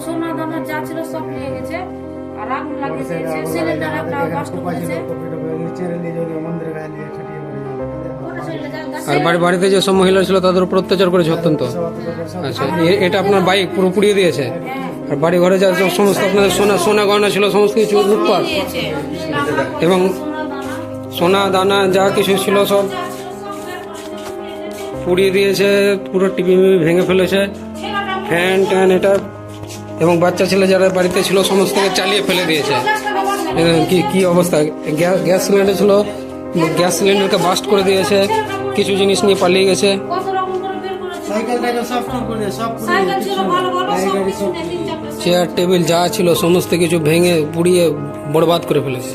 সোনা দানা যা ছিল সব নিয়ে গেছে, আর আগুন লাগিয়ে দিয়েছে। সিলিন্ডার একটা নষ্ট করেছে। আর বাড়িতে যে সব মহিলা ছিল তাদের উপর অত্যাচার করেছে অত্যন্ত। আচ্ছা, এটা আপনার বাইক পুরো পুড়িয়ে দিয়েছে। আর বাড়ি ঘরে যা সমস্ত আপনাদের সোনা গয়না ছিল সমস্ত কিছু লুটপাট, এবং সোনা দানা যা কিছু ছিল সব পুড়িয়ে দিয়েছে। পুরো টিভি ভেঙে ফেলেছে, ফ্যান ট্যান এটা, এবং বাচ্চা ছেলে যারা বাড়িতে ছিল সমস্তকে চালিয়ে ফেলে দিয়েছে। কি অবস্থা! গ্যাস সিলিন্ডার ছিল, গ্যাস সিলিন্ডারকে বাস্ট করে দিয়েছে, কিছু জিনিস নিয়ে পালিয়ে গেছে। চেয়ার টেবিল যা ছিল সমস্ত কিছু ভেঙে পুড়িয়ে বরবাদ করে ফেলেছে।